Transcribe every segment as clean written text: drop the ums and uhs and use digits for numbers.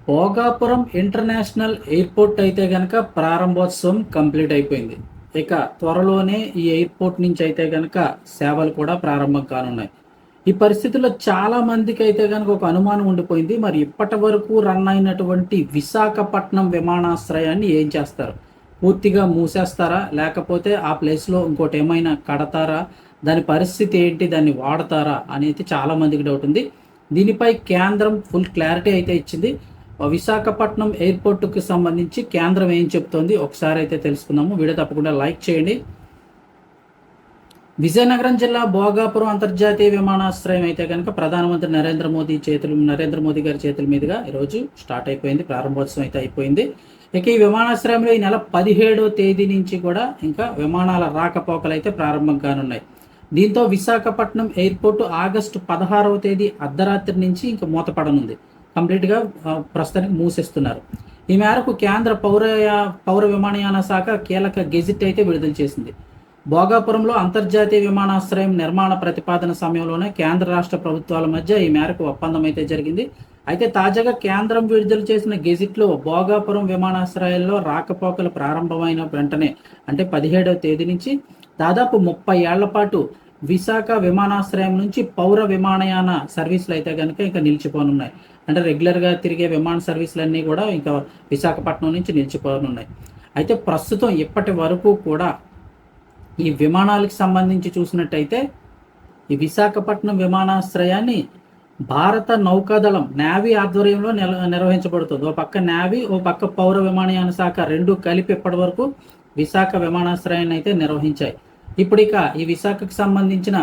Bhogapuram international airport అయితే గనక ప్రారంభోత్సవం కంప్లీట్ అయిపోయింది. ఇక త్వరలోనే ఈ ఎయిర్పోర్ట్ నుంచి అయితే గనక సేవలు కూడా ప్రారంభం కానున్నాయి. ఈ పరిస్థితుల్లో చాలా మందికి అయితే గనక ఒక అనుమానం ఉండిపోయింది. మరి ఇప్పటి వరకు రన్ అయినటువంటి విశాఖపట్నం విమానాశ్రయాన్ని ఏం చేస్తారు? పూర్తిగా మూసేస్తారా? లేకపోతే ఆ ప్లేస్‌లో ఇంకోటి ఏమైనా కడతారా? దాని పరిస్థితి ఏంటి? దాన్ని వాడతారా? అనేది చాలా మందికి డౌట్ ఉంది. దీనిపై కేంద్రం ఫుల్ క్లారిటీ అయితే ఇచ్చింది. విశాఖపట్నం ఎయిర్‌పోర్ట్‌కి సంబంధించి కేంద్రం ఏం చెప్తోంది ఒకసారి అయితే తెలుసుకుందాము. వీడియో తప్పకుండా లైక్ చేయండి. విజయనగరం జిల్లా భోగాపురం అంతర్జాతీయ విమానాశ్రయం అయితే కనుక ప్రధానమంత్రి నరేంద్ర మోదీ గారి చేతుల మీదుగా ఈరోజు స్టార్ట్ అయిపోయింది. ప్రారంభోత్సవం అయితే అయిపోయింది. ఇక ఈ విమానాశ్రయంలో ఈ నెల 17వ తేదీ నుంచి కూడా ఇంకా విమానాల రాకపోకలు అయితే ప్రారంభం కానున్నాయి. దీంతో విశాఖపట్నం ఎయిర్పోర్టు ఆగస్టు 16వ తేదీ అర్ధరాత్రి నుంచి ఇంకా మూతపడనుంది. కంప్లీట్గా ప్రస్తుతానికి మూసేస్తున్నారు. ఈ మేరకు కేంద్ర పౌర విమానయాన శాఖ కీలక గెజిట్ అయితే విడుదల చేసింది. భోగాపురంలో అంతర్జాతీయ విమానాశ్రయం నిర్మాణ ప్రతిపాదన సమయంలోనే కేంద్ర రాష్ట్ర ప్రభుత్వాల మధ్య ఈ మేరకు ఒప్పందం అయితే జరిగింది. అయితే తాజాగా కేంద్రం విడుదల చేసిన గెజిట్లో భోగాపురం విమానాశ్రయాల్లో రాకపోకలు ప్రారంభమైన వెంటనే అంటే 17వ తేదీ నుంచి దాదాపు 30 ఏళ్ల పాటు విశాఖ విమానాశ్రయం నుంచి పౌర విమానయాన సర్వీసులు అయితే కనుక ఇంకా నిలిచిపోనున్నాయి. అంటే రెగ్యులర్గా తిరిగే విమాన సర్వీసులన్నీ కూడా ఇంకా విశాఖపట్నం నుంచి నిలిచిపోనున్నాయి. అయితే ప్రస్తుతం ఇప్పటి వరకు కూడా ఈ విమానాలకు సంబంధించి చూసినట్టయితే ఈ విశాఖపట్నం విమానాశ్రయాన్ని భారత నౌకాదళం నేవీ ఆధ్వర్యంలో నిర్వహించబడుతుంది. ఓ పక్క నేవీ, ఓ పక్క పౌర విమానయాన శాఖ రెండు కలిపి ఇప్పటి వరకు విశాఖ విమానాశ్రయాన్ని అయితే నిర్వహించాయి. ఇప్పుడు ఇక ఈ విశాఖకు సంబంధించిన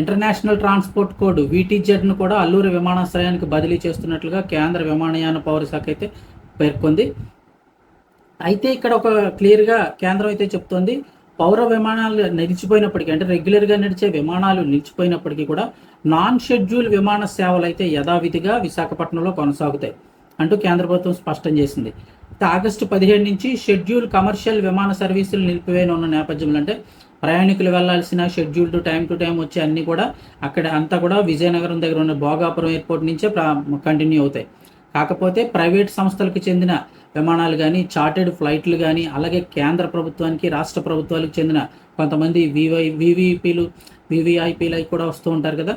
ఇంటర్నేషనల్ ట్రాన్స్పోర్ట్ కోడ్ VTZ ను కూడా అల్లూరి విమానాశ్రయానికి బదిలీ చేస్తున్నట్లుగా కేంద్ర విమానయాన పౌర శాఖ అయితే పేర్కొంది. అయితే ఇక్కడ ఒక క్లియర్గా కేంద్రం అయితే చెప్తోంది, పౌర విమానాలు నిలిచిపోయినప్పటికీ అంటే రెగ్యులర్గా నడిచే విమానాలు నిలిచిపోయినప్పటికీ కూడా నాన్ షెడ్యూల్ విమాన సేవలు అయితే యథావిధిగా విశాఖపట్నంలో కొనసాగుతాయి అంటూ కేంద్ర ప్రభుత్వం స్పష్టం చేసింది. ఆగస్టు 17 నుంచి షెడ్యూల్ కమర్షియల్ విమాన సర్వీసులు నిలిపివేయను ఉన్న నేపథ్యంలో అంటే ప్రయాణికులు వెళ్లాల్సిన షెడ్యూల్ టు టైం వచ్చే అన్నీ కూడా అక్కడ అంతా కూడా విజయనగరం దగ్గర ఉన్న భోగాపురం ఎయిర్పోర్ట్ నుంచే కంటిన్యూ అవుతాయి. కాకపోతే ప్రైవేట్ సంస్థలకు చెందిన విమానాలు కానీ, చార్టెడ్ ఫ్లైట్లు కానీ, అలాగే కేంద్ర ప్రభుత్వానికి, రాష్ట్ర ప్రభుత్వాలకు చెందిన కొంతమంది వివిఐపీలు కూడా వస్తూ ఉంటారు కదా,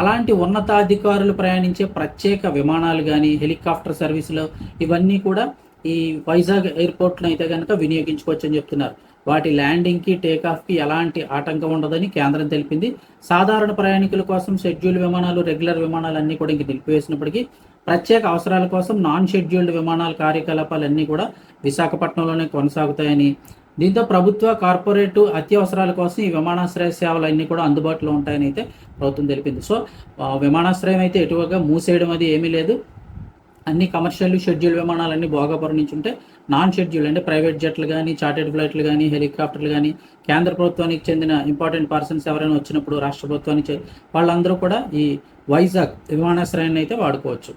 అలాంటి ఉన్నతాధికారులు ప్రయాణించే ప్రత్యేక విమానాలు కానీ, హెలికాప్టర్ సర్వీసులు ఇవన్నీ కూడా ఈ వైజాగ్ ఎయిర్పోర్ట్లో అయితే కనుక వినియోగించుకోవచ్చు అని చెప్తున్నారు. వాటి ల్యాండింగ్కి, టేకాఫ్కి ఎలాంటి ఆటంకం ఉండదని కేంద్రం తెలిపింది. సాధారణ ప్రయాణికుల కోసం షెడ్యూల్ విమానాలు, రెగ్యులర్ విమానాలు అన్నీ కూడా ఇంక నిలిపివేసినప్పటికీ ప్రత్యేక అవసరాల కోసం నాన్ షెడ్యూల్డ్ విమానాల కార్యకలాపాలన్నీ కూడా విశాఖపట్నంలోనే కొనసాగుతాయని, దీంతో ప్రభుత్వ, కార్పొరేటు అత్యవసరాల కోసం ఈ విమానాశ్రయ సేవలు అన్నీ కూడా అందుబాటులో ఉంటాయని అయితే ప్రభుత్వం తెలిపింది. సో విమానాశ్రయం అయితే ఎటువగా మూసేయడం అది ఏమీ లేదు. అన్ని కమర్షియల్ షెడ్యూల్ విమానాలన్నీ భోగాపురం నుంచి ఉంటే నాన్ షెడ్యూల్ అంటే ప్రైవేట్ జెట్లు కానీ, చార్టెడ్ ఫ్లైట్లు కానీ, హెలికాప్టర్లు కానీ, కేంద్ర ప్రభుత్వానికి చెందిన ఇంపార్టెంట్ పర్సన్స్ ఎవరైనా వచ్చినప్పుడు రాష్ట్ర ప్రభుత్వానికి వాళ్ళందరూ కూడా ఈ వైజాగ్ విమానాశ్రయాన్ని అయితే వాడుకోవచ్చు.